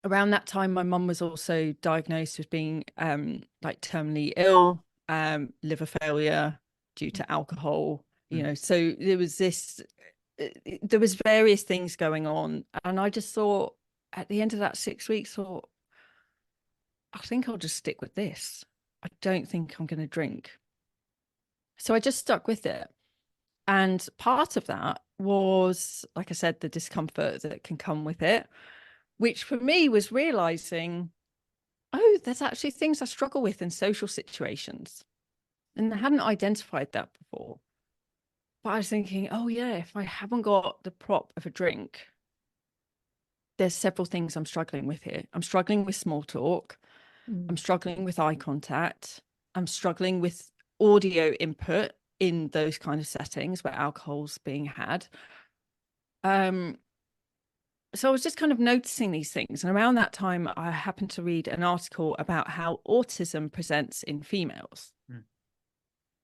around that time, my mum was also diagnosed with being like terminally ill, liver failure due to alcohol, Mm. so there was various things going on. And I just thought at the end of that 6 weeks, thought, I think I'll just stick with this. I don't think I'm going to drink. So I just stuck with it. And part of that was, like I said, the discomfort that can come with it, which for me was realizing, oh, there's actually things I struggle with in social situations. And I hadn't identified that before. But I was thinking, oh, yeah, if I haven't got the prop of a drink, there's several things I'm struggling with here. I'm struggling with small talk. I'm Mm. struggling with eye contact. I'm struggling with audio input in those kind of settings where alcohol's being had. Um, so I was just kind of noticing these things. And around that time, I happened to read an article about how autism presents in females. Mm.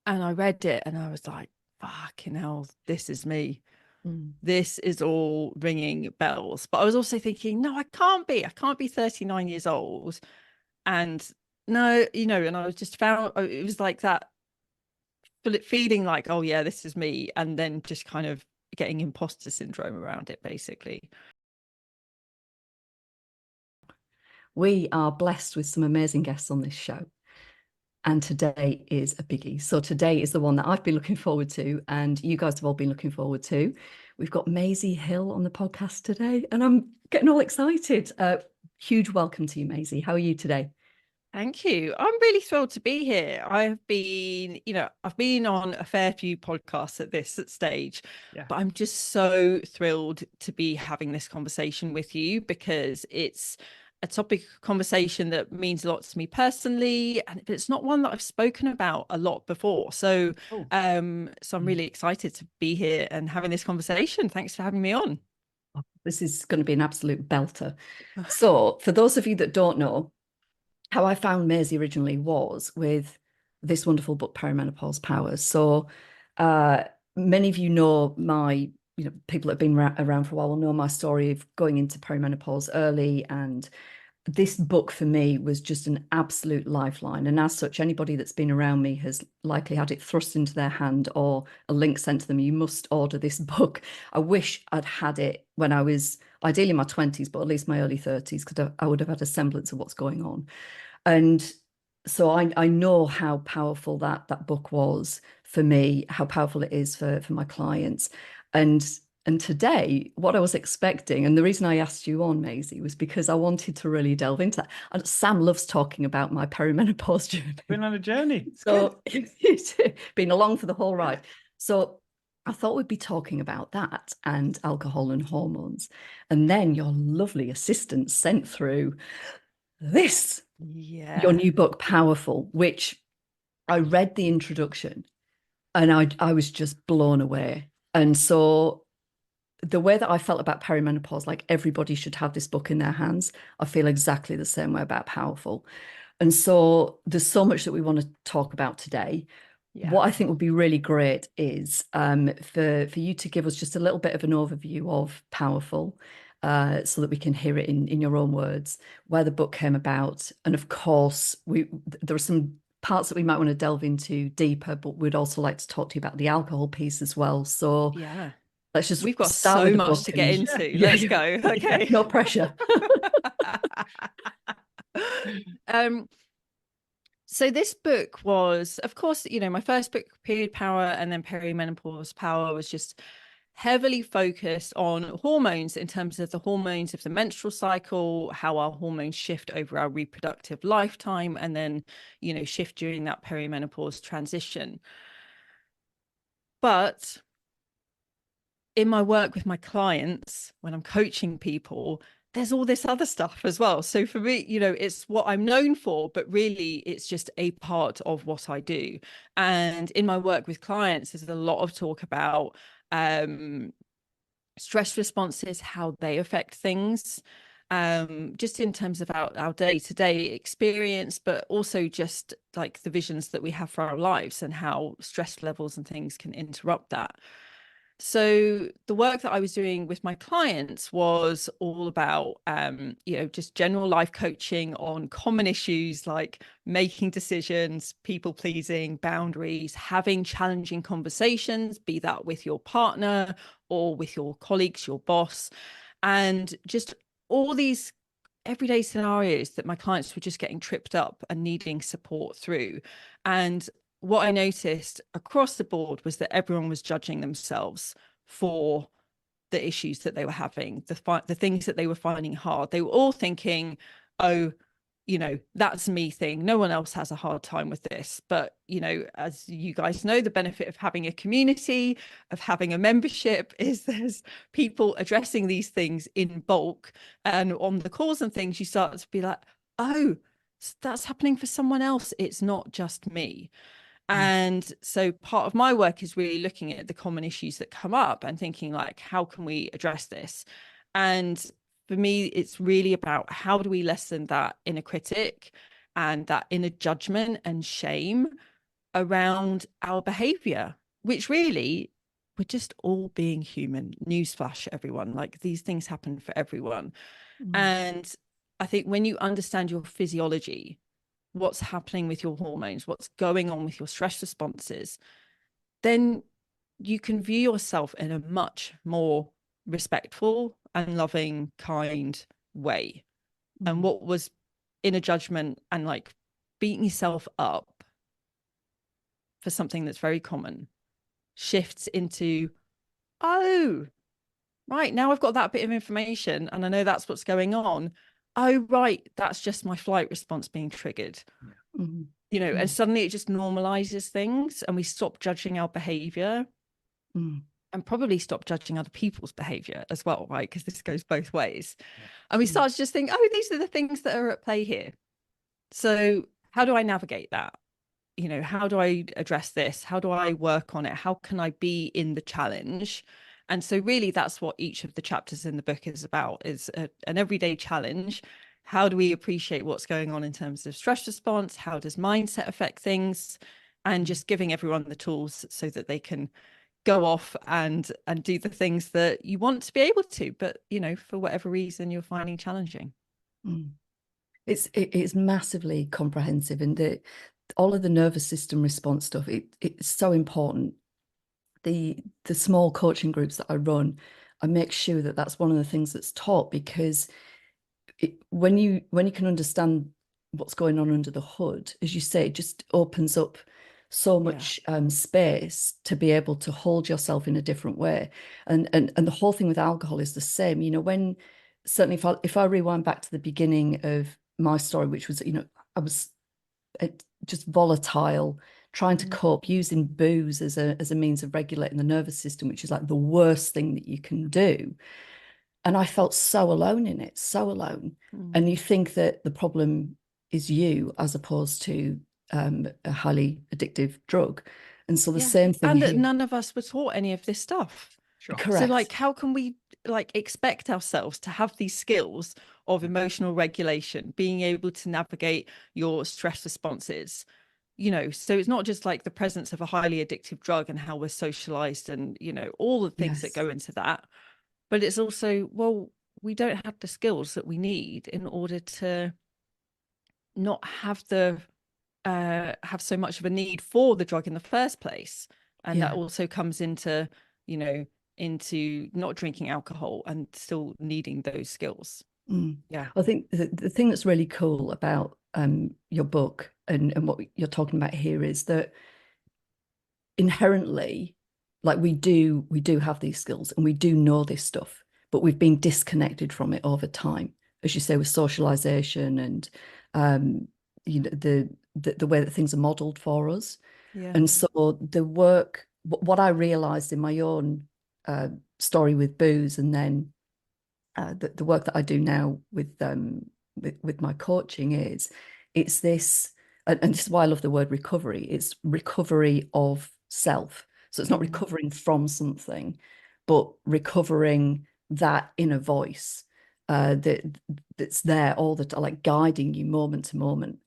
And I read it and I was like, fucking hell, this is me. Mm. This is all ringing bells. But I was also thinking, no, I can't be. I can't be 39 years old. And no, and I was just found it was like that feeling like, oh, yeah, this is me. And then just kind of getting imposter syndrome around it, basically. We are blessed with some amazing guests on this show. And today is a biggie. So today is the one that I've been looking forward to, and you guys have all been looking forward to. We've got Maisy Hill on the podcast today, and I'm getting all excited. Huge welcome to you, Maisie. How are you today? Thank you. I'm really thrilled to be here. I've been on a fair few podcasts at this stage, Yeah. but I'm just so thrilled to be having this conversation with you because it's a topic of conversation that means a lot to me personally, and it's not one that I've spoken about a lot before. So, Oh. so I'm really excited to be here and having this conversation. Thanks for having me on. This is going to be an absolute belter. So, for those of you that don't know, how I found Maisie originally was with this wonderful book, Perimenopause Powers. So, many of you know people that have been around for a while will know my story of going into perimenopause early. And this book for me was just an absolute lifeline. And as such, anybody that's been around me has likely had it thrust into their hand or a link sent to them. You must order this book. I wish I'd had it when I was ideally in my 20s, but at least my early 30s, because I would have had a semblance of what's going on. And so I know how powerful that book was for me, how powerful it is for my clients. And today, what I was expecting, and the reason I asked you on, Maisie, was because I wanted to really delve into that. And Sam loves talking about my perimenopause journey. Been on a journey. It's so it's been along for the whole ride. So I thought we'd be talking about that and alcohol and hormones. And then your lovely assistant sent through this, your new book, Powerful, which I read the introduction and I was just blown away. And so the way that I felt about perimenopause, like everybody should have this book in their hands, I feel exactly the same way about Powerful. And so there's so much that we want to talk about today. Yeah. What I think would be really great is for you to give us just a little bit of an overview of Powerful, so that we can hear it in your own words, where the book came about. And of course, there are some parts that we might want to delve into deeper, but we'd also like to talk to you about the alcohol piece as well. So yeah, let's just we've got start so with the much book to get into. Yeah, Let's go. Okay. no pressure. So this book was, of course, my first book, Period Power, and then Perimenopause Power, was just heavily focused on hormones in terms of the hormones of the menstrual cycle, how our hormones shift over our reproductive lifetime, and then, shift during that perimenopause transition. But in my work with my clients, when I'm coaching people, there's all this other stuff as well. So for me, it's what I'm known for, but really it's just a part of what I do. And in my work with clients, there's a lot of talk about stress responses, how they affect things, just in terms of our day-to-day experience, but also just like the visions that we have for our lives and how stress levels and things can interrupt that. So the work that I was doing with my clients was all about, just general life coaching on common issues like making decisions, people pleasing, boundaries, having challenging conversations, be that with your partner or with your colleagues, your boss, and just all these everyday scenarios that my clients were just getting tripped up and needing support through. And what I noticed across the board was that everyone was judging themselves for the issues that they were having, the things that they were finding hard. They were all thinking, oh, that's me thing. No one else has a hard time with this. But, as you guys know, the benefit of having a community, of having a membership is there's people addressing these things in bulk. And on the calls and things, you start to be like, oh, that's happening for someone else. It's not just me. And so part of my work is really looking at the common issues that come up and thinking like, how can we address this? And for me, it's really about how do we lessen that inner critic and that inner judgment and shame around our behavior, which really we're just all being human. Newsflash, everyone. Like these things happen for everyone. And I think when you understand your physiology, what's happening with your hormones, what's going on with your stress responses, then you can view yourself in a much more respectful and loving, kind way. And what was inner judgment and like beating yourself up for something that's very common shifts into, oh, right, now I've got that bit of information and I know that's what's going on. Oh, right, that's just my flight response being triggered. And suddenly it just normalizes things and we stop judging our behavior and probably stop judging other people's behavior as well, right? Because this goes both ways. And we start to just think, oh, these are the things that are at play here. So how do I navigate that? How do I address this? How do I work on it? How can I be in the challenge? And so really that's what each of the chapters in the book is about, is an everyday challenge. How do we appreciate what's going on in terms of stress response? How does mindset affect things? And just giving everyone the tools so that they can go off and do the things that you want to be able to, but for whatever reason you're finding challenging. It's massively comprehensive, and all of the nervous system response stuff, it's so important. The small coaching groups that I run, I make sure that that's one of the things that's taught, because when you can understand what's going on under the hood, as you say, it just opens up so much space to be able to hold yourself in a different way. And the whole thing with alcohol is the same. When certainly if I rewind back to the beginning of my story, which was, I was just volatile, trying to cope, using booze as a means of regulating the nervous system, which is like the worst thing that you can do. And I felt so alone in it, so alone. And you think that the problem is you as opposed to a highly addictive drug. And so the same thing and here. that none of us were taught any of this stuff. Correct. So like, how can we like expect ourselves to have these skills of emotional regulation, being able to navigate your stress responses? So it's not just like the presence of a highly addictive drug and how we're socialized and all the things that go into that, but it's also, well, we don't have the skills that we need in order to not have have so much of a need for the drug in the first place. And that also comes into into not drinking alcohol and still needing those skills. I think the thing that's really cool about your book and what you're talking about here is that inherently, like we do have these skills and we do know this stuff, but we've been disconnected from it over time, as you say, with socialization and the way that things are modeled for us. And so the work, what I realized in my own story with booze, and then the work that I do now with my coaching, it's this, and this is why I love the word recovery. It's recovery of self. So it's not recovering from something, but recovering that inner voice that's there all the time, like guiding you moment to moment.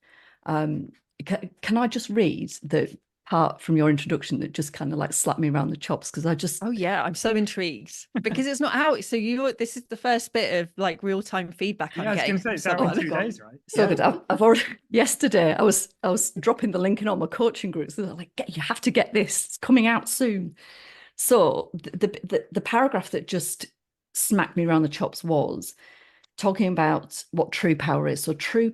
Can I just read the part from your introduction that just kind of like slapped me around the chops, because I just, Oh yeah, I'm so intrigued because it's not out. So this is the first bit of like real-time feedback Yeah, I'm I was getting going to say from it's out in someone. 2 days, right? so Yeah. good. I've already, yesterday I was dropping the link in all my coaching groups. They're like, you have to get this. It's coming out soon. So the paragraph that just smacked me around the chops was talking about what true power is. So true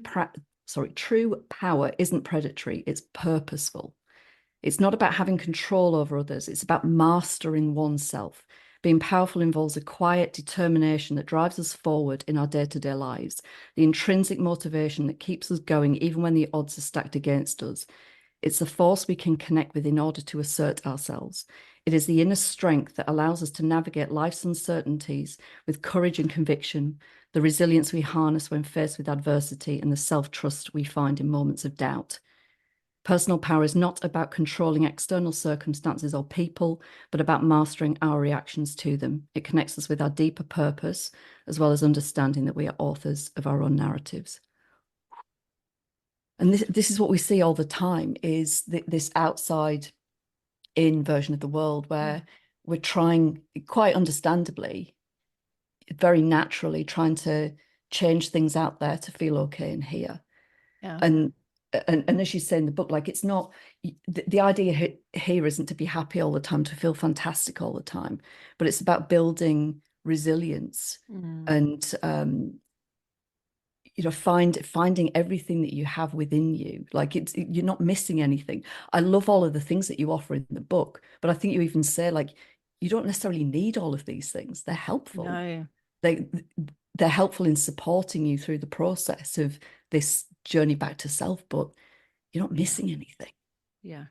power isn't predatory, it's purposeful. It's not about having control over others, it's about mastering oneself. Being powerful involves a quiet determination that drives us forward in our day-to-day lives, the intrinsic motivation that keeps us going even when the odds are stacked against us. It's the force we can connect with in order to assert ourselves. It is the inner strength that allows us to navigate life's uncertainties with courage and conviction, the resilience we harness when faced with adversity, and the self-trust we find in moments of doubt. Personal power is not about controlling external circumstances or people, but about mastering our reactions to them. It connects us with our deeper purpose, as well as understanding that we are authors of our own narratives. And this is what we see all the time, is this outside in version of the world where we're trying, quite understandably, very naturally, trying to change things out there to feel okay in here. Yeah. And as you say in the book, like, it's not, the idea here isn't to be happy all the time, to feel fantastic all the time, but it's about building resilience and finding everything that you have within you. Like, you're not missing anything. I love all of the things that you offer in the book, but I think you even say, like, you don't necessarily need all of these things. They're helpful. No. They're helpful in supporting you through the process of this journey back to self, but you're not missing anything. Yeah.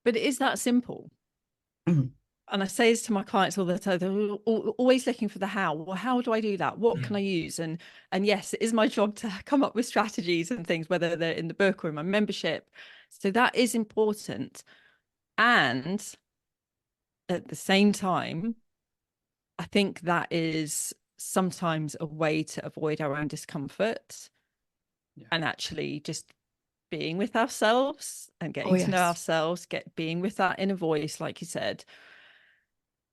But it is that simple. Mm. And I say this to my clients all the time. They're always looking for the how. Well, how do I do that? What can I use? And yes, it is my job to come up with strategies and things, whether they're in the book or in my membership. So that is important. And at the same time, I think that is sometimes a way to avoid our own discomfort and actually just being with ourselves and getting to know ourselves, being with that inner voice, like you said.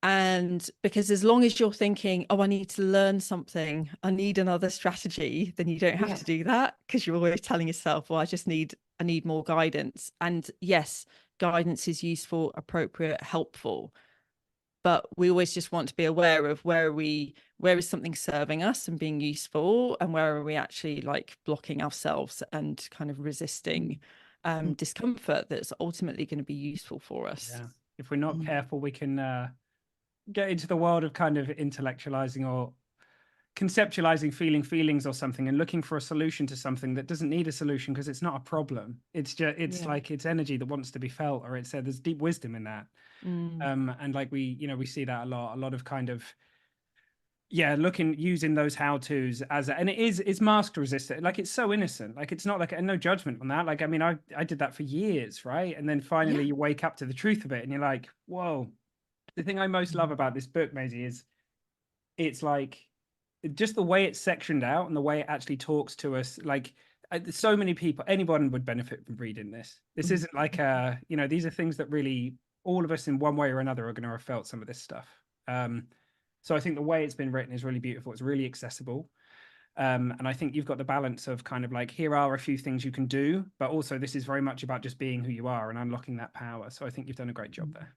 And because as long as you're thinking, oh, I need to learn something, I need another strategy, then you don't have to do that, because you're always telling yourself, well, I need more guidance. And yes, guidance is useful, appropriate, helpful. But we always just want to be aware of where is something serving us and being useful, and where are we actually like blocking ourselves and kind of resisting discomfort that's ultimately going to be useful for us. Yeah. If we're not careful, we can get into the world of kind of intellectualizing or conceptualizing feelings or something, and looking for a solution to something that doesn't need a solution because it's not a problem. It's just like it's energy that wants to be felt, or it's there's deep wisdom in that. And like we see that a lot of kind of using those how-tos as and it's mask resistant. Like, it's so innocent, like it's not like, and no judgment on that. Like, I mean, I did that for years, right? And then finally you wake up to the truth of it and you're like, whoa. The thing I most love about this book, Maisie, is it's like just the way it's sectioned out and the way it actually talks to us. Like, so many people, anyone would benefit from reading this. This isn't like these are things that really all of us in one way or another are going to have felt some of this stuff. So I think the way it's been written is really beautiful. It's really accessible. And I think you've got the balance of kind of like, here are a few things you can do, but also this is very much about just being who you are and unlocking that power. So I think you've done a great job there.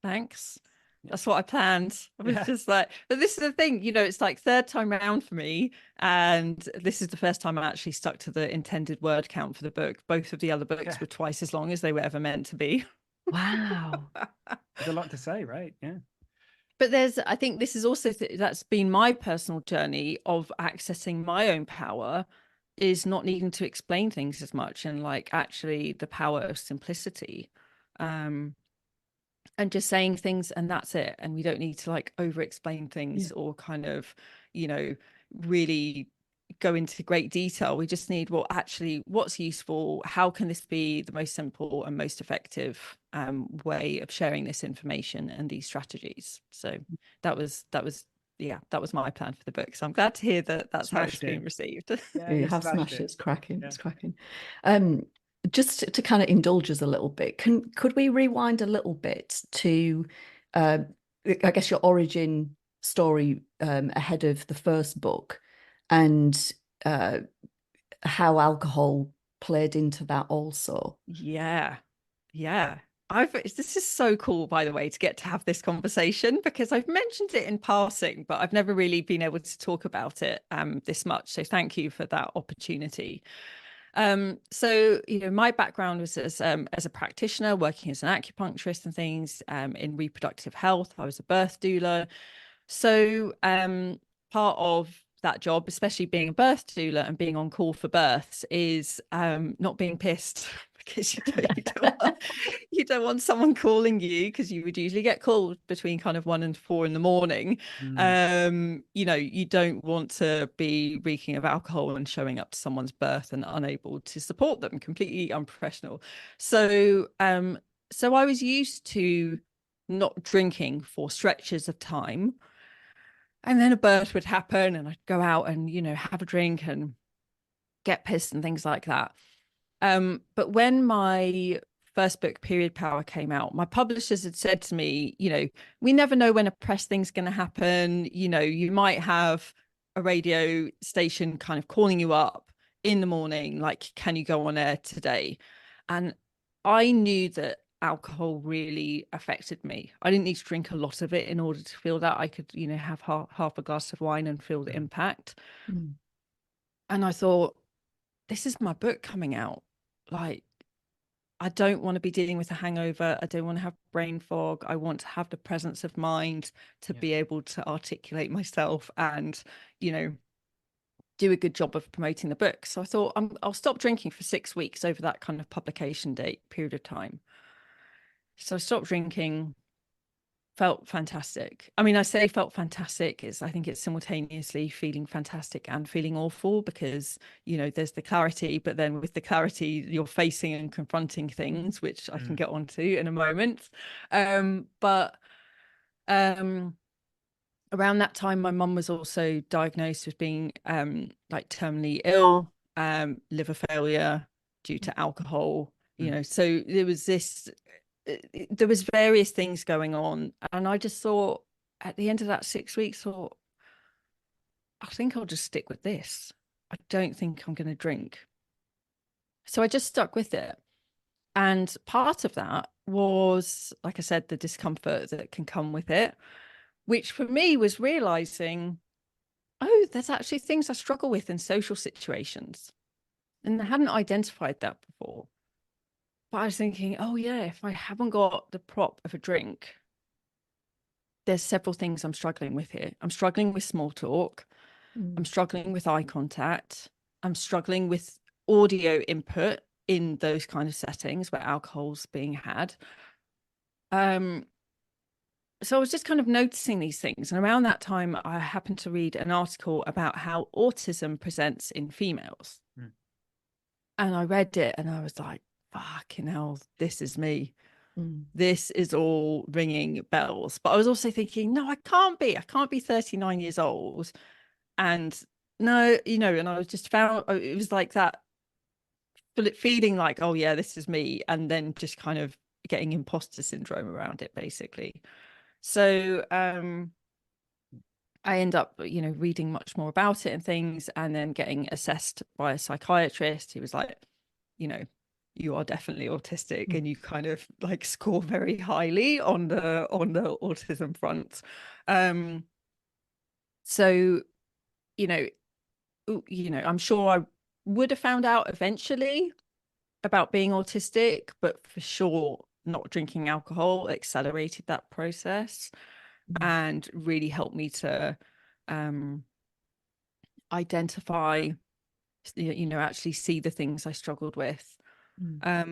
Thanks. That's what I planned. I was just like, but this is the thing, it's like third time round for me. And this is the first time I actually stuck to the intended word count for the book. Both of the other books were twice as long as they were ever meant to be. Wow. There's a lot to say, right? Yeah. But I think this is also, that's been my personal journey of accessing my own power, is not needing to explain things as much, and like actually the power of simplicity. And just saying things, and that's it. And we don't need to like over explain things or kind of, really go into great detail. We just need what's useful. How can this be the most simple and most effective way of sharing this information and these strategies? So that was my plan for the book. So I'm glad to hear that that's how it's being received. You have smashed it. It's cracking. It's cracking. just to kind of indulge us a little bit, could we rewind a little bit to, I guess, your origin story ahead of the first book, and how alcohol played into that also? Yeah. This is so cool, by the way, to get to have this conversation, because I've mentioned it in passing, but I've never really been able to talk about it this much. So thank you for that opportunity. So, my background was as a practitioner, working as an acupuncturist and things in reproductive health. I was a birth doula. So, part of that job, especially being a birth doula and being on call for births, is not being pissed because you don't want someone calling you, because you would usually get called between kind of 1 and 4 in the morning. You don't want to be reeking of alcohol and showing up to someone's birth and unable to support them, completely unprofessional. So I was used to not drinking for stretches of time, and then a birth would happen and I'd go out and have a drink and get pissed and things like that. But when my first book, Period Power, came out, my publishers had said to me, we never know when a press thing's going to happen. You might have a radio station kind of calling you up in the morning, like, can you go on air today? And I knew that alcohol really affected me. I didn't need to drink a lot of it in order to feel that. I could, have half a glass of wine and feel the impact. And I thought, this is my book coming out. Like, I don't want to be dealing with a hangover. I don't want to have brain fog. I want to have the presence of mind to be able to articulate myself and, do a good job of promoting the book. So I thought, I'll stop drinking for 6 weeks over that kind of publication date period of time. So I stopped drinking, felt fantastic. I mean, I say felt fantastic, I think it's simultaneously feeling fantastic and feeling awful, because, there's the clarity, but then with the clarity, you're facing and confronting things, which I can get onto in a moment. But around that time, my mum was also diagnosed with being like terminally ill, liver failure due to alcohol, so there was various things going on. And I just thought, at the end of that 6 weeks, I think I'll just stick with this. I don't think I'm going to drink. So I just stuck with it. And part of that was, like I said, the discomfort that can come with it, which for me was realizing, oh, there's actually things I struggle with in social situations. And I hadn't identified that before. But I was thinking, oh yeah, if I haven't got the prop of a drink, there's several things I'm struggling with here. I'm struggling with small talk. I'm struggling with eye contact. I'm struggling with audio input in those kind of settings where alcohol's being had. So I was just kind of noticing these things. And around that time, I happened to read an article about how autism presents in females. And I read it and I was like, fucking hell, this is me. This is all ringing bells. But I was also thinking, no, I can't be 39 years old. And no, and I was just found, it was like that, feeling like, oh yeah, this is me. And then just kind of getting imposter syndrome around it, basically. So I end up, reading much more about it and things, and then getting assessed by a psychiatrist. He was like, you are definitely autistic, and you kind of like score very highly on the autism front. So, I'm sure I would have found out eventually about being autistic, but for sure, not drinking alcohol accelerated that process and really helped me to identify, actually see the things I struggled with. But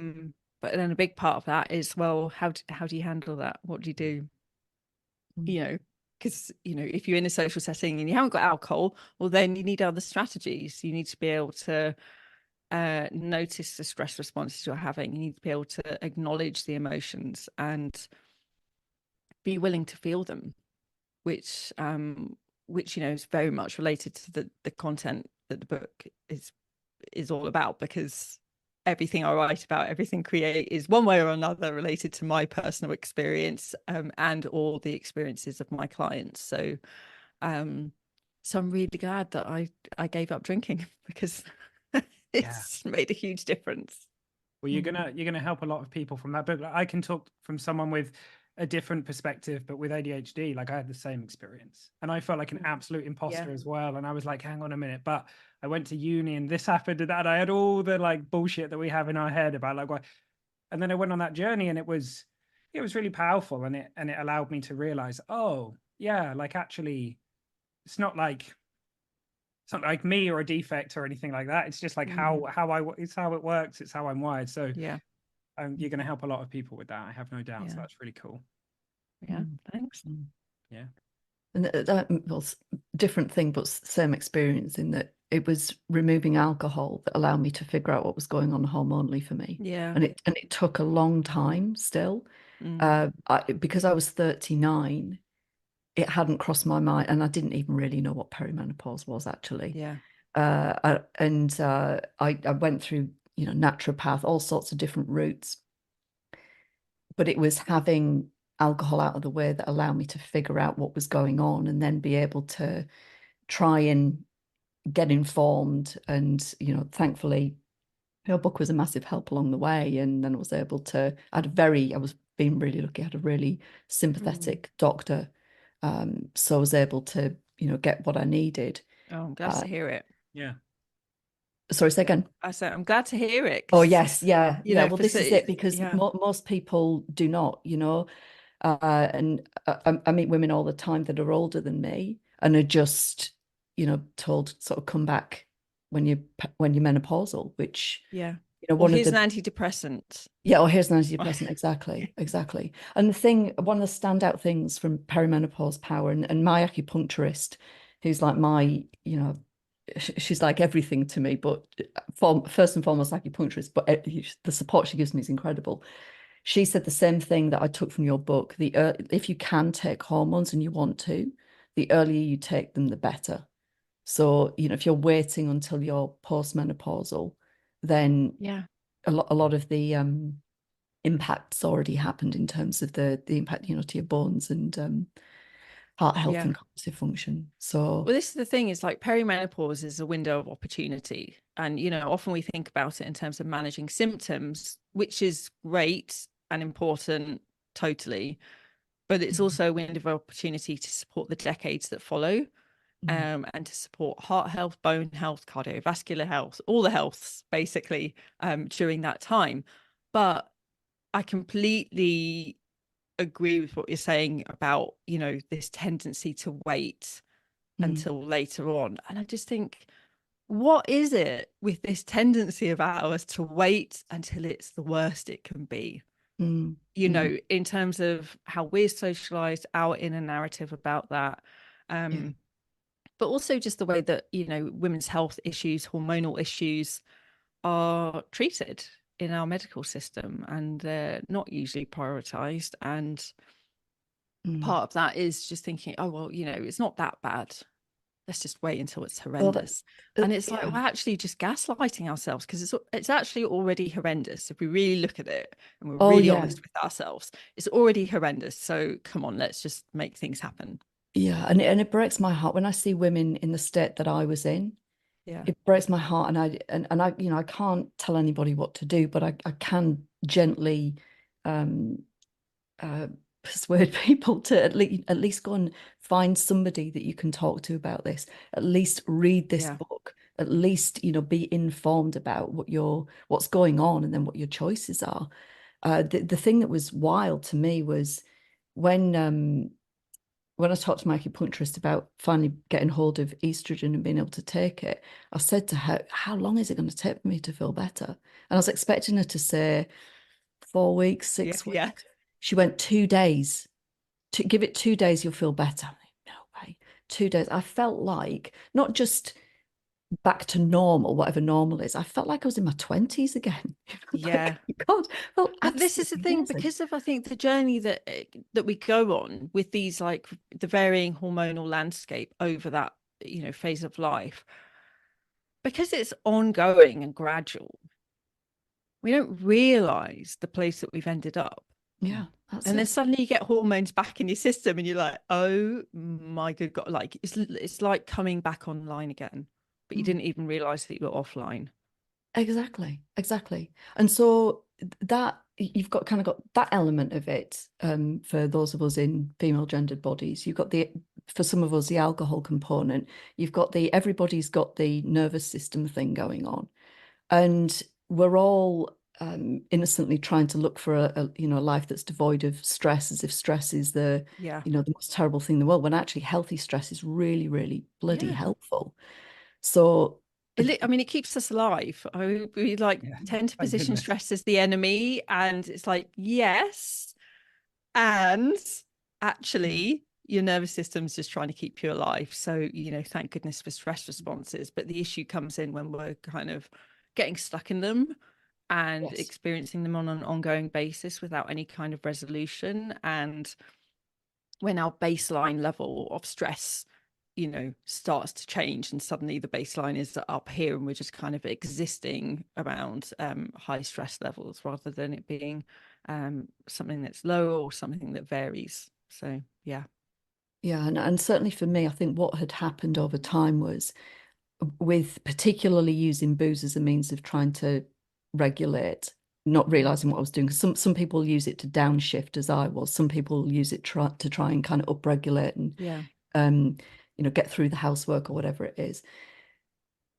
then a big part of that is, well, how do you handle that? What do you do? Because if you're in a social setting and you haven't got alcohol, well, then you need other strategies. You need to be able to notice the stress responses you're having. You need to be able to acknowledge the emotions and be willing to feel them, which is very much related to the content that the book is all about, because everything I write about, everything create is one way or another related to my personal experience, and all the experiences of my clients. So I'm really glad that I gave up drinking, because it's made a huge difference. Well, you're gonna help a lot of people from that book. Like, I can talk from someone with a different perspective, but with ADHD, like I had the same experience, and I felt like an absolute imposter as well. And I was like, hang on a minute, but I went to uni and this happened and that. I had all the like bullshit that we have in our head about like why. And then I went on that journey, and it was really powerful, and it allowed me to realize, oh yeah, like actually, it's not like me or a defect or anything like that. It's just like it's how it works. It's how I'm wired. So Yeah. you're going to help a lot of people with that. I have no doubt. So that's really cool. Yeah. Thanks. Yeah. And that was different thing, but same experience, in that it was removing alcohol that allowed me to figure out what was going on hormonally for me. Yeah. And it took a long time still. Because I was 39, it hadn't crossed my mind, and I didn't even really know what perimenopause was actually. Yeah. I went through, naturopath, all sorts of different routes, but it was having alcohol out of the way that allowed me to figure out what was going on, and then be able to try and get informed. And thankfully your book was a massive help along the way. And then I was able to, I was being really lucky, I had a really sympathetic doctor, so I was able to get what I needed. Oh, I'm glad to hear it. Yeah. Sorry, say again. I said I'm glad to hear it. Oh yes, yeah. Well, this is it, because yeah. most people do not, and I meet women all the time that are older than me and are just, told sort of come back when you're menopausal, which well, here's an antidepressant. Yeah, or here's an antidepressant. Exactly. And one of the standout things from perimenopause power, and my acupuncturist, who's like my, she's like everything to me, but first and foremost acupuncturist, but the support she gives me is incredible. She said the same thing that I took from your book. If you can take hormones and you want to, the earlier you take them, the better. So, if you're waiting until you're postmenopausal, then a lot of the impact's already happened in terms of the impact, to your bones and heart health and cognitive function. So, well, this is the thing, is like perimenopause is a window of opportunity. And, often we think about it in terms of managing symptoms, which is great and important, totally. But it's also a window of opportunity to support the decades that follow, and to support heart health, bone health, cardiovascular health, all the healths basically, during that time. But I completely agree with what you're saying about, this tendency to wait until later on. And I just think, what is it with this tendency of ours to wait until it's the worst it can be? In terms of how we're socialized, our inner narrative about that. But also just the way that, women's health issues, hormonal issues are treated in our medical system, and they're not usually prioritized. And part of that is just thinking, oh, well, it's not that bad. Let's just wait until it's horrendous. And it's like, we're actually just gaslighting ourselves, because it's actually already horrendous. If we really look at it and we're really honest with ourselves, it's already horrendous. So come on, let's just make things happen. Yeah. And it breaks my heart when I see women in the state that I was in. Yeah. It breaks my heart. And I I can't tell anybody what to do, but I can gently persuade people to at least go and find somebody that you can talk to about this. At least read this book. At least, be informed about what's going on, and then what your choices are. The thing that was wild to me was when I talked to my acupuncturist about finally getting hold of estrogen and being able to take it, I said to her, how long is it going to take for me to feel better? And I was expecting her to say 4 weeks, 6 weeks. Yeah. She went 2 days. To give it 2 days, you'll feel better. No way. 2 days. I felt like not just back to normal, whatever normal is. I felt like I was in my 20s again. Yeah. God, but this is the thing, amazing. Because of, I think, the journey that we go on with these, like the varying hormonal landscape over that, phase of life, because it's ongoing and gradual. we don't realize the place that we've ended up. Yeah, that's And then it. suddenly you get hormones back in your system and you're like, oh my good God, like it's like coming back online again, but you didn't even realize that you were offline. Exactly, exactly. And so that you've got kind of got that element of it, for those of us in female gendered bodies. You've got for some of us, the alcohol component. You've got everybody's got the nervous system thing going on. And we're all innocently trying to look for a life that's devoid of stress, as if stress is the Yeah. the most terrible thing in the world, when actually healthy stress is really, really bloody Yeah. helpful. So I mean, it keeps us alive. We like Yeah, tend to thank position goodness. stress as the enemy, and it's like, yes, and actually your nervous system's just trying to keep you alive. So, thank goodness for stress responses. But the issue comes in when we're kind of getting stuck in them and yes. experiencing them on an ongoing basis without any kind of resolution. And when our baseline level of stress starts to change, and suddenly the baseline is up here and we're just kind of existing around high stress levels rather than it being something that's low or something that varies. So yeah. And certainly for me, I think what had happened over time was, with particularly using booze as a means of trying to regulate, not realizing what I was doing. Some people use it to downshift, as I was. Some people use it to try and kind of upregulate and Yeah. get through the housework or whatever it is.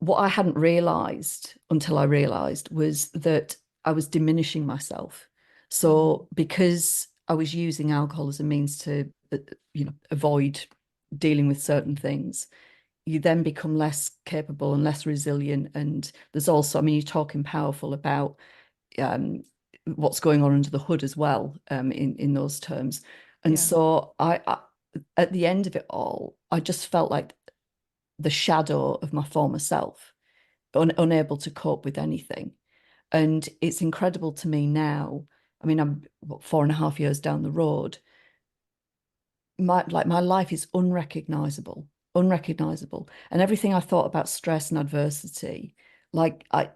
What I hadn't realized until I realized was that I was diminishing myself. So because I was using alcohol as a means to avoid dealing with certain things, you then become less capable and less resilient. And there's also, I mean, you're talking powerful about what's going on under the hood as well, in those terms. And so I at the end of it all, I just felt like the shadow of my former self, unable to cope with anything. And it's incredible to me now. I mean, I'm 4.5 years down the road. My life is unrecognizable, and everything I thought about stress and adversity, like I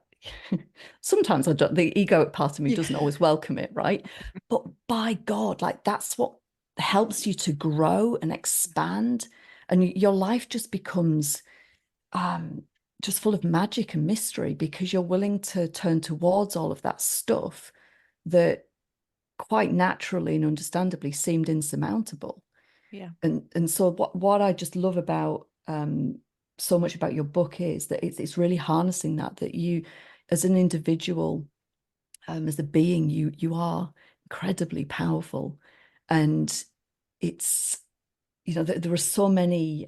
sometimes I don't, the egoic part of me doesn't always welcome it, right? But by God, like that's what helps you to grow and expand, and your life just becomes just full of magic and mystery, because you're willing to turn towards all of that stuff that quite naturally and understandably seemed insurmountable. Yeah. And so what I just love about so much about your book is that it's really harnessing that you, as an individual, as a being, you are incredibly powerful. And it's there are so many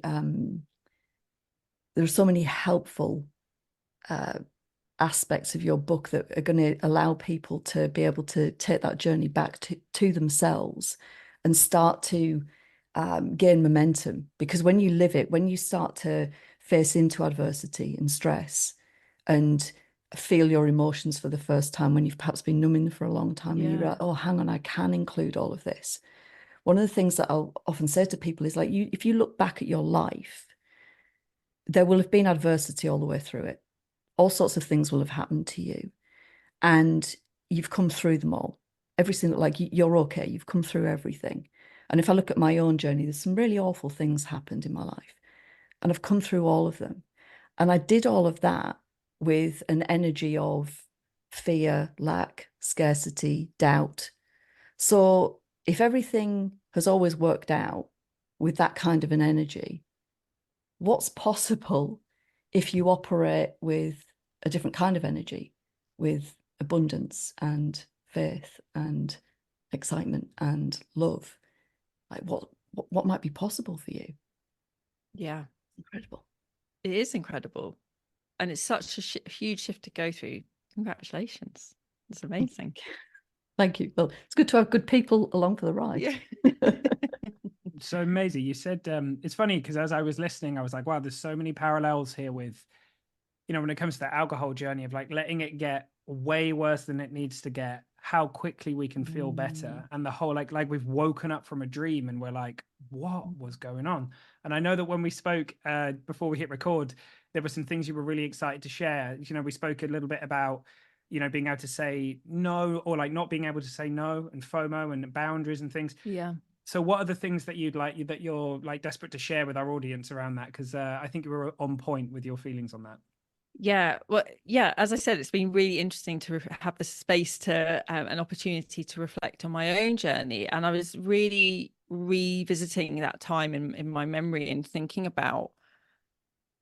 helpful aspects of your book that are going to allow people to be able to take that journey back to themselves and start to gain momentum. Because when you live it, when you start to face into adversity and stress and feel your emotions for the first time, when you've perhaps been numbing them for a long time, and you realize, oh, hang on, I can include all of this. One of the things that I'll often say to people is, like, if you look back at your life, there will have been adversity all the way through it. All sorts of things will have happened to you, and you've come through them all. Every single, like, you're okay. You've come through everything. And if I look at my own journey, there's some really awful things happened in my life, and I've come through all of them. And I did all of that with an energy of fear, lack, scarcity, doubt. So if everything has always worked out with that kind of an energy, what's possible if you operate with a different kind of energy, with abundance and faith and excitement and love? Like, what might be possible for you? Yeah. Incredible. It is incredible. And it's such a huge shift to go through. Congratulations. It's amazing. Thank you. Well, it's good to have good people along for the ride. Yeah. So Maisie, you said it's funny because as I was listening, I was like, wow, there's so many parallels here with, when it comes to the alcohol journey of like letting it get way worse than it needs to get, how quickly we can feel better. And the whole like we've woken up from a dream and we're like, what was going on? And I know that when we spoke before we hit record, there were some things you were really excited to share. We spoke a little bit about you know, being able to say no, or like not being able to say no, and FOMO and boundaries and things. Yeah. So what are the things that you're like desperate to share with our audience around that? Because I think you were on point with your feelings on that. Yeah, well, yeah, as I said, it's been really interesting to have the space to an opportunity to reflect on my own journey. And I was really revisiting that time in my memory and thinking about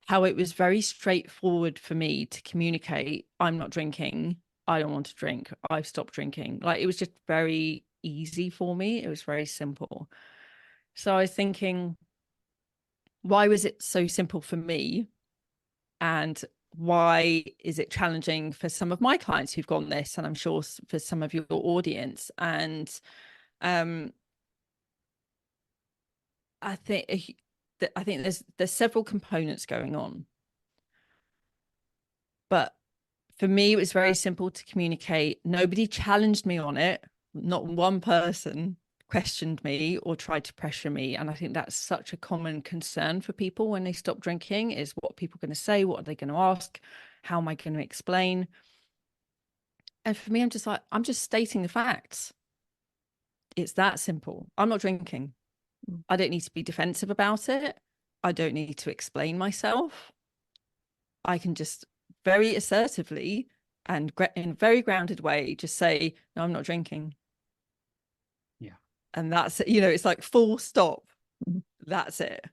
how it was very straightforward for me to communicate, I'm not drinking, I don't want to drink, I've stopped drinking. Like, it was just very easy for me. It was very simple. So I was thinking, why was it so simple for me? And why is it challenging for some of my clients who've gone this, and I'm sure for some of your audience? And I think there's several components going on, but for me it was very simple to communicate. Nobody challenged me on it. Not one person questioned me or tried to pressure me. And I think that's such a common concern for people when they stop drinking, is what are people going to say? What are they going to ask? How am I going to explain? And for me, I'm just like, I'm just stating the facts. It's that simple. I'm not drinking. I don't need to be defensive about it. I don't need to explain myself. I can just very assertively and in a very grounded way just say, no, I'm not drinking. Yeah. And that's, you know, it's like full stop. That's it.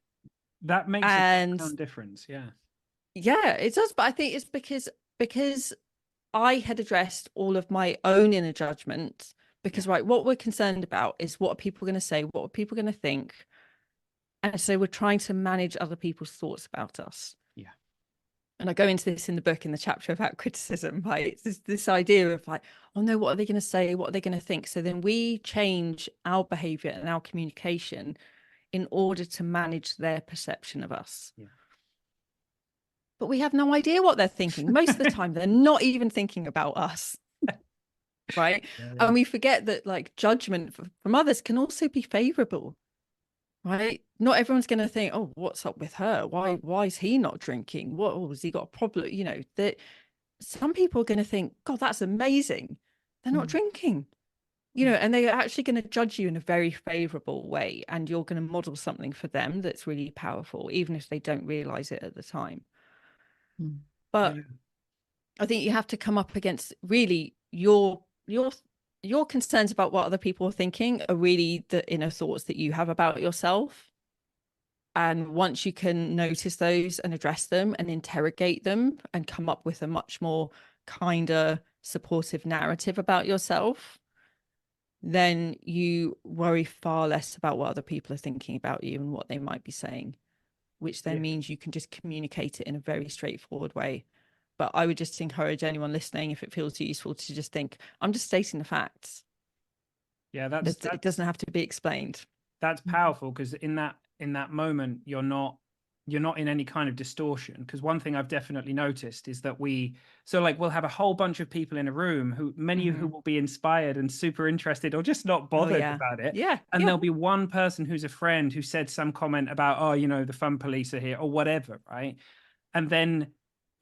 That makes a profound difference. Yeah. Yeah, it does. But I think it's because I had addressed all of my own inner judgments. Because, right, what we're concerned about is what are people going to say? What are people going to think? And so we're trying to manage other people's thoughts about us. Yeah. And I go into this in the book, in the chapter about criticism, right? It's this idea of like, oh no, what are they going to say? What are they going to think? So then we change our behavior and our communication in order to manage their perception of us. Yeah. But we have no idea what they're thinking. Most of the time, they're not even thinking about us. Right. Yeah. And we forget that like judgment from others can also be favorable. Right. Not everyone's going to think, oh, what's up with her? Why is he not drinking? What, has he got a problem? You know, that some people are going to think, God, that's amazing. They're not drinking, you know, and they're actually going to judge you in a very favorable way. And you're going to model something for them that's really powerful, even if they don't realize it at the time. But I think you have to come up against really your concerns about what other people are thinking are really the inner thoughts that you have about yourself. And once you can notice those and address them and interrogate them and come up with a much more kinder, supportive narrative about yourself, then you worry far less about what other people are thinking about you and what they might be saying, which then means you can just communicate it in a very straightforward way. But I would just encourage anyone listening, if it feels useful, to just think, I'm just stating the facts. Yeah, it doesn't have to be explained. That's powerful, because in that moment, you're not in any kind of distortion. Because one thing I've definitely noticed is that we'll have a whole bunch of people in a room who will be inspired and super interested, or just not bothered about it. Yeah. And there'll be one person who's a friend who said some comment about, oh, you know, the fun police are here or whatever, right? And then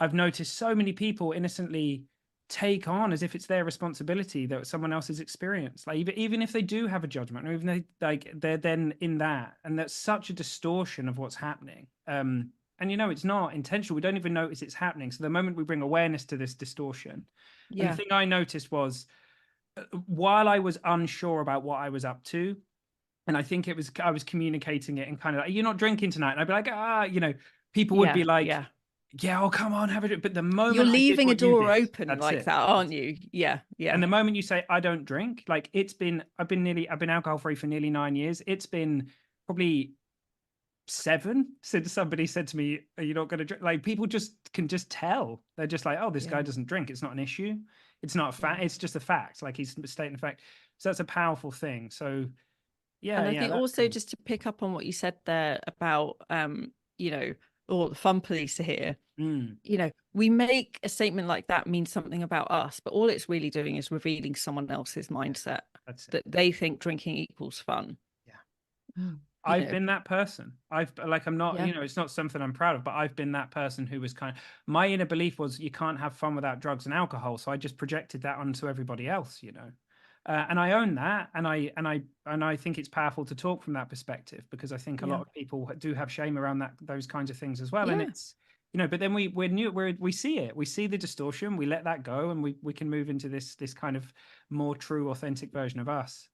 I've noticed so many people innocently take on as if it's their responsibility that someone else's experience, like even if they do have a judgment, or even they're then in that, and that's such a distortion of what's happening. And you know, it's not intentional. We don't even notice it's happening. So the moment we bring awareness to this distortion, and the thing I noticed was, while I was unsure about what I was up to, and I think I was communicating it and kind of like, you're not drinking tonight, and I'd be like, you know, people would be like, yeah, oh, come on, have a drink. But the moment you're leaving a door open like that, aren't you? Yeah. And the moment you say, I don't drink, like I've been alcohol free for nearly 9 years. It's been probably 7 since somebody said to me, are you not going to drink? Like, people can just tell. They're just like, oh, this guy doesn't drink. It's not an issue. It's not a fact. It's just a fact. Like, he's stating a fact. So that's a powerful thing. So yeah. And I think also, just to pick up on what you said there about, you know, all the fun police are here. You know, we make a statement like that mean something about us, but all it's really doing is revealing someone else's mindset, that they think drinking equals fun. I've been that person. I'm not, Yeah. it's not something I'm proud of, but I've been that person who was kind of, my inner belief was you can't have fun without drugs and alcohol. So I just projected that onto everybody else, and I own that. And I think it's powerful to talk from that perspective, because I think a lot of people do have shame around those kinds of things as well. And it's, but then we see it, we see the distortion, we let that go, and we can move into this kind of more true, authentic version of us.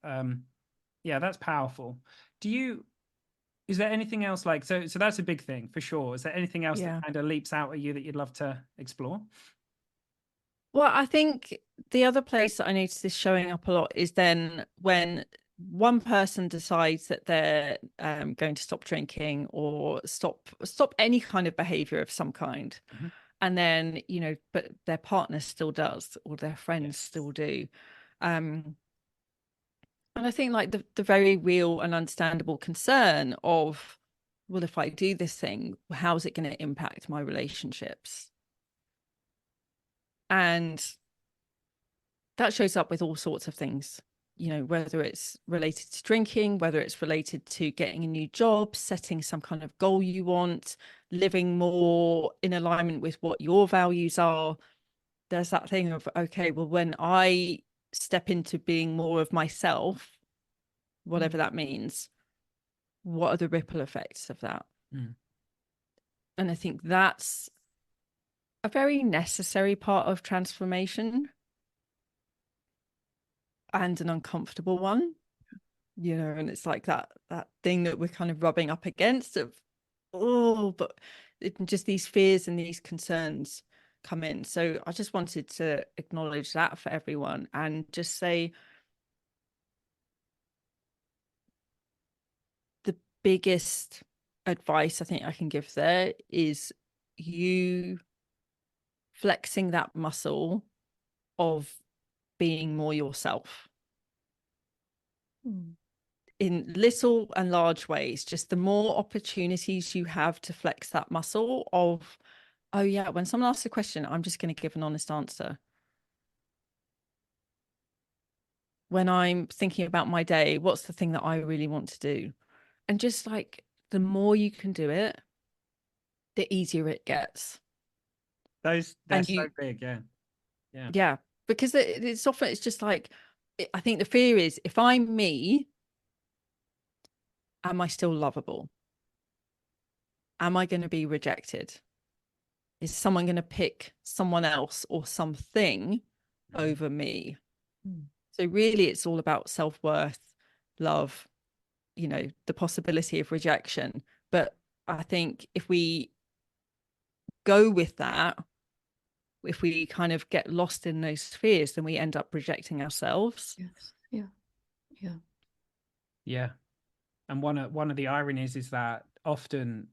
Yeah, that's powerful. Is there anything else so that's a big thing for sure. Is there anything else that kind of leaps out at you that you'd love to explore? Well, I think the other place that I notice this showing up a lot is then when one person decides that they're going to stop drinking or stop any kind of behavior of some kind. Mm-hmm. And then, but their partner still does, or their friends still do. And I think the very real and understandable concern of, well, if I do this thing, how's it going to impact my relationships? And that shows up with all sorts of things, whether it's related to drinking, whether it's related to getting a new job, setting some kind of goal you want, living more in alignment with what your values are. There's that thing of, okay, well, when I step into being more of myself, whatever that means, what are the ripple effects of that? And I think that's a very necessary part of transformation, and an uncomfortable one, and it's like that thing that we're kind of rubbing up against of, but just these fears and these concerns come in. So I just wanted to acknowledge that for everyone, and just say the biggest advice I think I can give there is you flexing that muscle of being more yourself in little and large ways. Just the more opportunities you have to flex that muscle of, oh yeah, when someone asks a question, I'm just going to give an honest answer. When I'm thinking about my day, what's the thing that I really want to do? And just the more you can do it, the easier it gets. They're so big. Yeah, because it's often, it's just I think the fear is, if I'm me, am I still lovable? Am I going to be rejected? Is someone going to pick someone else or something over me? So really, it's all about self-worth, love, the possibility of rejection. But I think if we go with that, if we kind of get lost in those fears, then we end up rejecting ourselves. Yes. Yeah. And one of the ironies is that often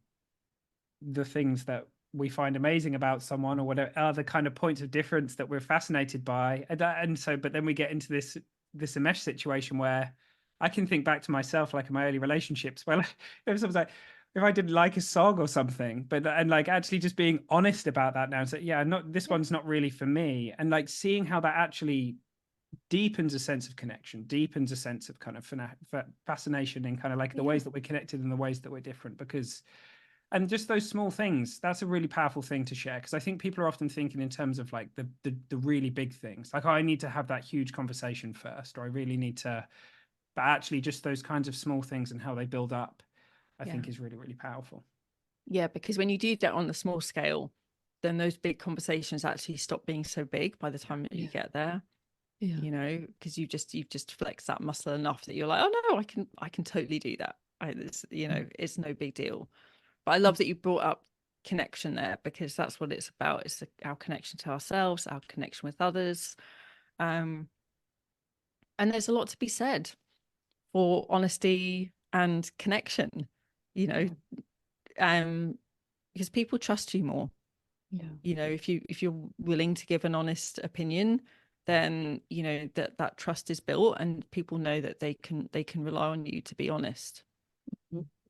the things that we find amazing about someone or whatever are the kind of points of difference that we're fascinated by. But then we get into this enmesh situation where I can think back to myself, in my early relationships, where if someone's like, if I didn't like a song or something, and actually just being honest about that now and say, yeah, this one's not really for me. And seeing how that actually deepens a sense of connection, deepens a sense of kind of fascination in kind of the ways that we're connected and the ways that we're different, and just those small things, that's a really powerful thing to share. Because I think people are often thinking in terms of the really big things, oh, I need to have that huge conversation first, or I really need to, but actually just those kinds of small things and how they build up, I think is really, really powerful. Yeah, because when you do that on the small scale, then those big conversations actually stop being so big by the time that you get there. Because you've just flexed that muscle enough that you're like, oh no, I can totally do that. It's no big deal. But I love that you brought up connection there, because that's what it's about. It's our connection to ourselves, our connection with others. And there's a lot to be said for honesty and connection, because people trust you more. If you're willing to give an honest opinion, then that trust is built, and people know that they can rely on you to be honest.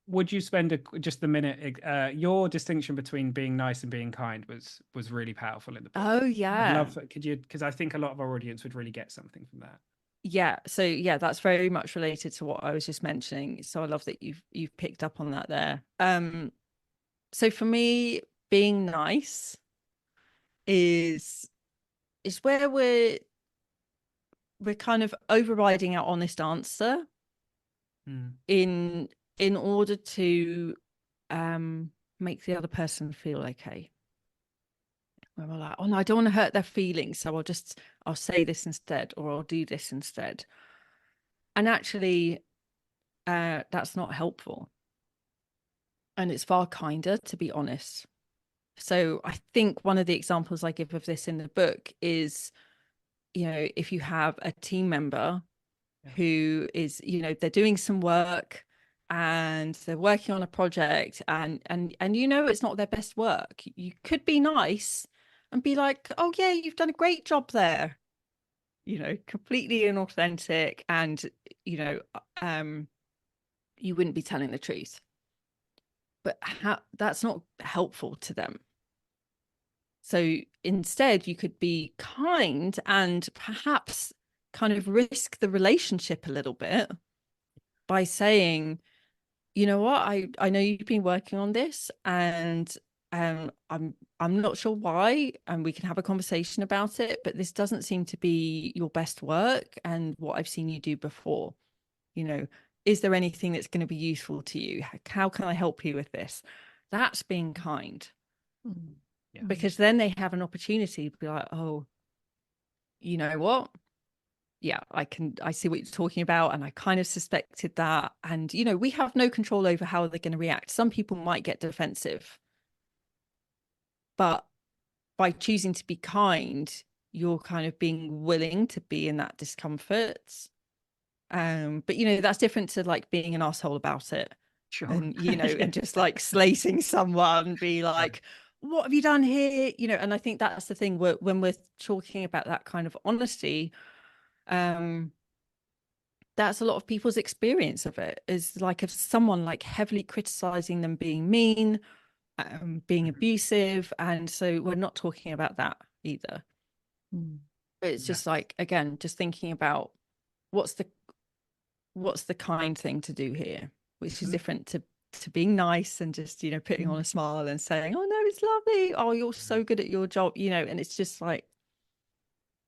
Would you spend just a minute? Your distinction between being nice and being kind was really powerful in the book. Oh yeah. Could you? Because I think a lot of our audience would really get something from that. Yeah, so yeah, that's very much related to what I was just mentioning. So I love that you've picked up on that there. So for me, being nice is where we're kind of overriding our honest answer in order to make the other person feel okay. Where we're like, oh no, I don't want to hurt their feelings, so I'll say this instead, or I'll do this instead. And actually, that's not helpful. And it's far kinder to be honest. So I think one of the examples I give of this in the book is, if you have a team member who is, they're doing some work and they're working on a project and it's not their best work. You could be nice and be like, oh yeah, you've done a great job there. Completely inauthentic, and you wouldn't be telling the truth. But that's not helpful to them. So instead, you could be kind and perhaps kind of risk the relationship a little bit by saying, you know what, I know you've been working on this, and I'm not sure why, and we can have a conversation about it, but this doesn't seem to be your best work and what I've seen you do before. Is there anything that's going to be useful to you? How can I help you with this? That's being kind. Yeah. Because then they have an opportunity to be like, oh, you know what? Yeah, I see what you're talking about. And I kind of suspected that. And, we have no control over how they're going to react. Some people might get defensive. But by choosing to be kind, you're kind of being willing to be in that discomfort. But, that's different to like being an asshole about it. Sure. And, and just like slating someone, be like, what have you done here? And I think that's the thing when we're talking about that kind of honesty, that's a lot of people's experience of it, is like if someone like heavily criticizing them being mean, being abusive. And so we're not talking about that either. It's just like, again, just thinking about what's the kind thing to do here, which is different to being nice and just, putting on a smile and saying, oh no, it's lovely, oh you're so good at your job, and it's just like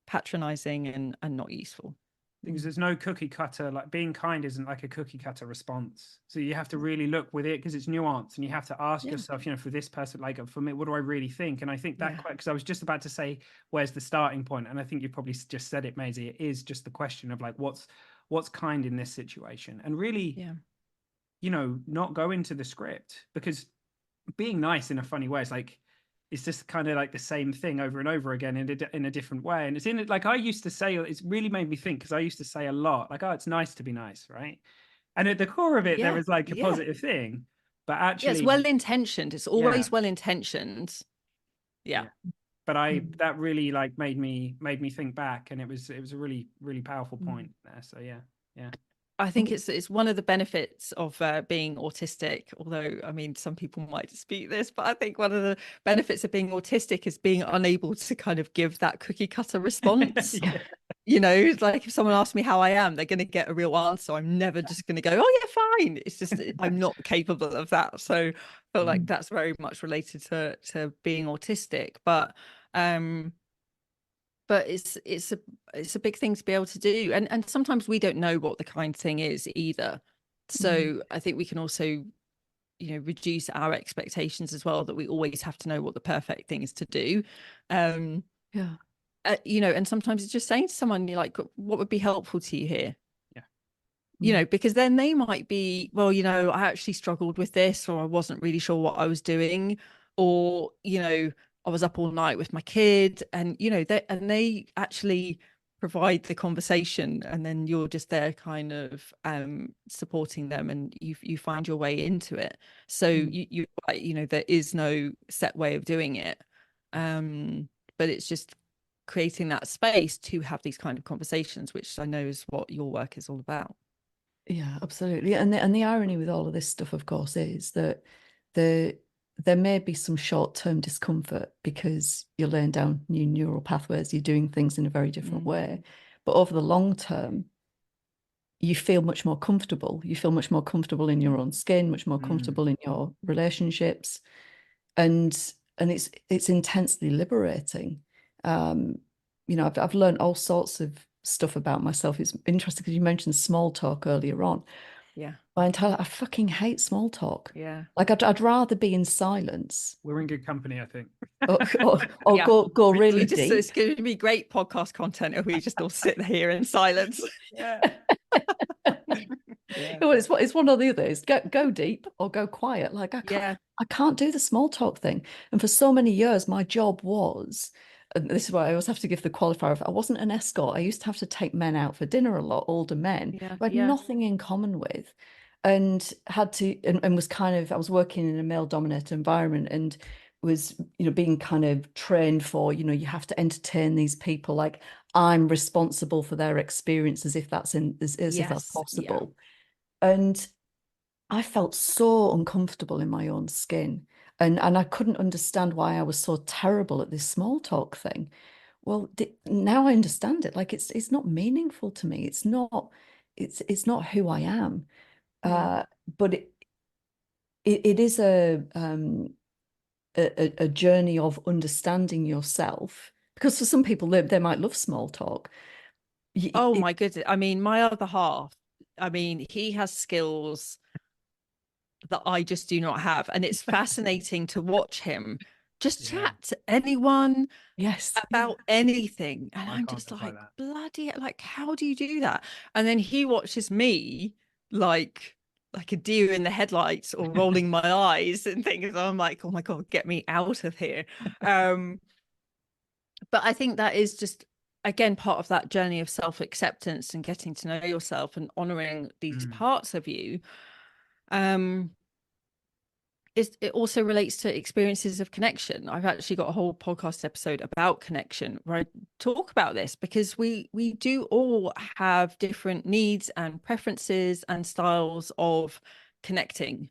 patronizing and not useful. Because there's no cookie cutter, like being kind isn't like a cookie cutter response. So you have to really look with it because it's nuanced, and you have to ask yourself, for this person, like for me, what do I really think? And I think that because I was just about to say, where's the starting point? And I think you probably just said it, Maisie. It is just the question of like, what's kind in this situation? And really, not go into the script, because being nice in a funny way is like, it's just kind of like the same thing over and over again in a different way. And it's in it, like I used to say, it's really made me think, because I used to say a lot, like, oh, it's nice to be nice, right? And at the core of it, there was like a positive thing, but actually, it's well intentioned. It's always well intentioned. Yeah. But that really like made me think back, and it was a really, really powerful point there. So yeah. I think it's one of the benefits of being autistic, although, I mean, some people might dispute this, but I think one of the benefits of being autistic is being unable to kind of give that cookie cutter response. Like if someone asks me how I am, they're going to get a real answer. I'm never just going to go, oh yeah, fine. It's just, I'm not capable of that. So I feel like that's very much related to being autistic. But it's a big thing to be able to do, and sometimes we don't know what the kind thing is either. So I think we can also reduce our expectations as well, that we always have to know what the perfect thing is to do. And sometimes it's just saying to someone, you're like, what would be helpful to you here? Because then they might be, well, I actually struggled with this, or I wasn't really sure what I was doing, or I was up all night with my kid, and they actually provide the conversation, and then you're just there kind of supporting them, and you find your way into it. So you there is no set way of doing it, but it's just creating that space to have these kind of conversations, which I know is what your work is all about. Yeah, absolutely. And the irony with all of this stuff, of course, is that there may be some short-term discomfort because you're laying down new neural pathways, you're doing things in a very different way. But over the long term, you feel much more comfortable. You feel much more comfortable in your own skin, much more comfortable in your relationships. And it's intensely liberating. You know, I've learned all sorts of stuff about myself. It's interesting because you mentioned small talk earlier on. Yeah. I fucking hate small talk. Yeah. Like I'd rather be in silence. We're in good company, I think. Or Yeah. go really just, deep. it's going to be great podcast content if we just all sit here in silence. Yeah. Yeah. Well, it's one or the other. It's go deep or go quiet. Like I can't do the small talk thing. And for so many years, my job was, and this is why I always have to give the qualifier of I wasn't an escort. I used to have to take men out for dinner a lot, older men who I had nothing in common with, and had to and was kind of I was working in a male dominated environment and was, you know, being kind of trained for, you know, you have to entertain these people, like I'm responsible for their experience as if that's if that's possible. And I felt so uncomfortable in my own skin. And I couldn't understand why I was so terrible at this small talk thing. Well, now I understand it. Like it's not meaningful to me. It's not who I am. But it is a journey of understanding yourself. Because for some people, they might love small talk. Oh my goodness. I mean, my other half, I mean, he has skills that I just do not have. And it's fascinating to watch him just chat to anyone about anything. And I'm just like, bloody, like, how do you do that? And then he watches me like a deer in the headlights or rolling my eyes and things. I'm like, oh my God, get me out of here. But I think that is just, again, part of that journey of self-acceptance and getting to know yourself and honoring these parts of you. It also relates to experiences of connection. I've actually got a whole podcast episode about connection where I talk about this, because we do all have different needs and preferences and styles of connecting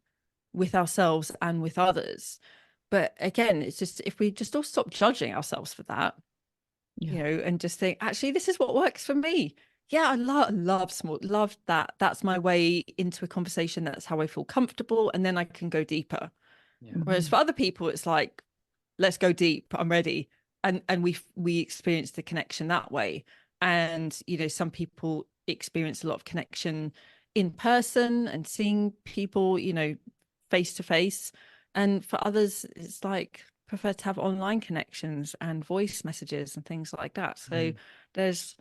with ourselves and with others. But again, it's just, if we just all stop judging ourselves for that, you know, and just think, actually, this is what works for me. Yeah, I love that. That's my way into a conversation. That's how I feel comfortable. And then I can go deeper. Whereas for other people, it's like, let's go deep. I'm ready. And we experience the connection that way. And, you know, some people experience a lot of connection in person and seeing people, you know, face to face. And for others, it's like, prefer to have online connections and voice messages and things like that. So there's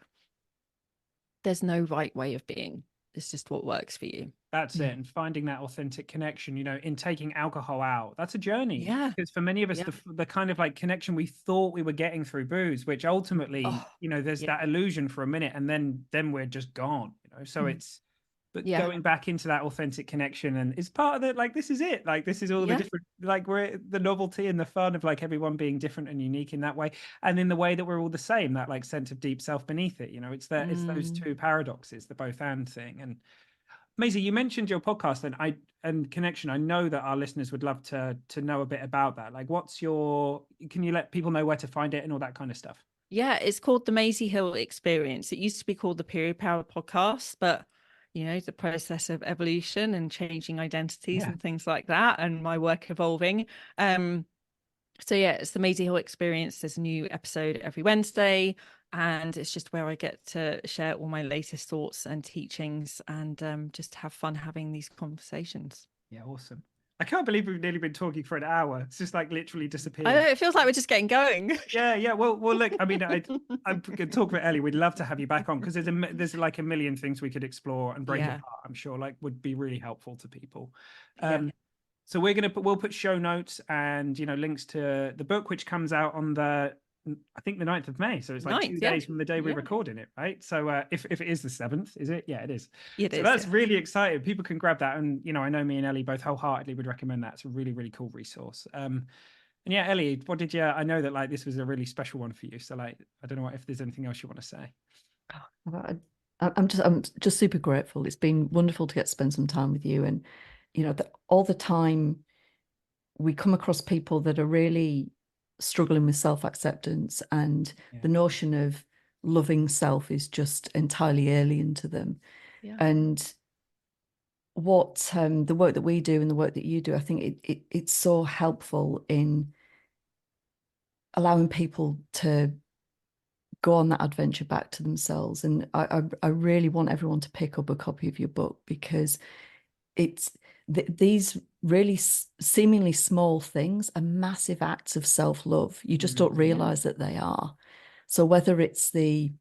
no right way of being. It's just what works for you. That's it. And finding that authentic connection, you know, in taking alcohol out, that's a journey. Yeah. Because for many of us, the kind of like connection we thought we were getting through booze, which ultimately, you know, there's that illusion for a minute and then we're just gone, you know. So it's, but going back into that authentic connection, and it's part of the, like, this is it. Like, this is all the different, like, we're the novelty and the fun of like everyone being different and unique in that way. And in the way that we're all the same, that like sense of deep self beneath it, you know, it's that, it's those two paradoxes, the both and thing. And Maisie, you mentioned your podcast and connection. I know that our listeners would love to know a bit about that. Like, can you let people know where to find it and all that kind of stuff? Yeah, it's called the Maisy Hill Experience. It used to be called the Period Power Podcast, but you know, the process of evolution and changing identities and things like that, and my work evolving. So yeah, it's the Maisy Hill Experience. There's a new episode every Wednesday, and it's just where I get to share all my latest thoughts and teachings, and just have fun having these conversations. Yeah, awesome. I can't believe we've nearly been talking for an hour. It's just like literally disappeared. I know, it feels like we're just getting going. Yeah. Well, look, I mean, I'm going to talk about Ellie. We'd love to have you back on, because there's like a million things we could explore and break apart. I'm sure, like, would be really helpful to people. So we'll put show notes and, you know, links to the book, which comes out on I think the 9th of May. So it's like 2 days from the day we're recording it, right? So if it is the 7th, is it? Yeah, it is. So that's really exciting. People can grab that. And, you know, I know me and Ellie both wholeheartedly would recommend that. It's a really, really cool resource. And yeah, Ellie, I know that like this was a really special one for you. So like, I don't know if there's anything else you want to say. I'm just super grateful. It's been wonderful to get to spend some time with you. And, you know, all the time we come across people that are really struggling with self-acceptance and the notion of loving self is just entirely alien to them. Yeah. And what the work that we do and the work that you do, I think it's so helpful in allowing people to go on that adventure back to themselves. And I really want everyone to pick up a copy of your book, because it's these really seemingly small things are massive acts of self-love. You just don't realize that they are. So whether it's the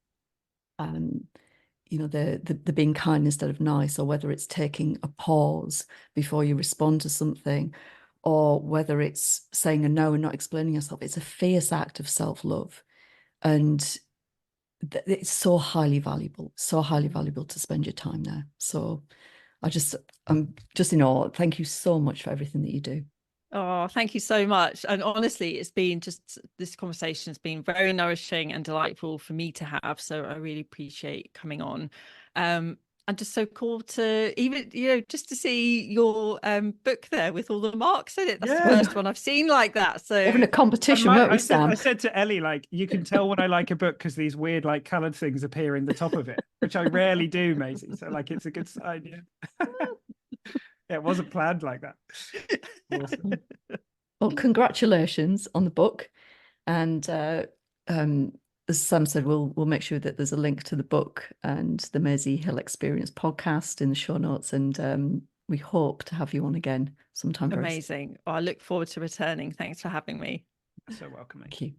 the being kind instead of nice, or whether it's taking a pause before you respond to something, or whether it's saying a no and not explaining yourself, it's a fierce act of self-love. And it's so highly valuable to spend your time there. So I'm just in awe. Thank you so much for everything that you do. Oh, thank you so much. And honestly, it's been just, this conversation has been very nourishing and delightful for me to have. So I really appreciate coming on. And just so cool to even, just to see your book there with all the marks in it. That's the first one I've seen like that. So having a competition, weren't we, Sam? I said to Ellie, like, you can tell when I like a book because these weird, like, coloured things appear in the top of it, which I rarely do, Maisie. So, like, it's a good sign, yeah. Yeah, it wasn't planned like that. Awesome. Well, congratulations on the book. And as Sam said, we'll make sure that there's a link to the book and the Maisy Hill Experience podcast in the show notes. And we hope to have you on again sometime. Amazing. I look forward to returning. Thanks for having me. You're so welcome. Thank you.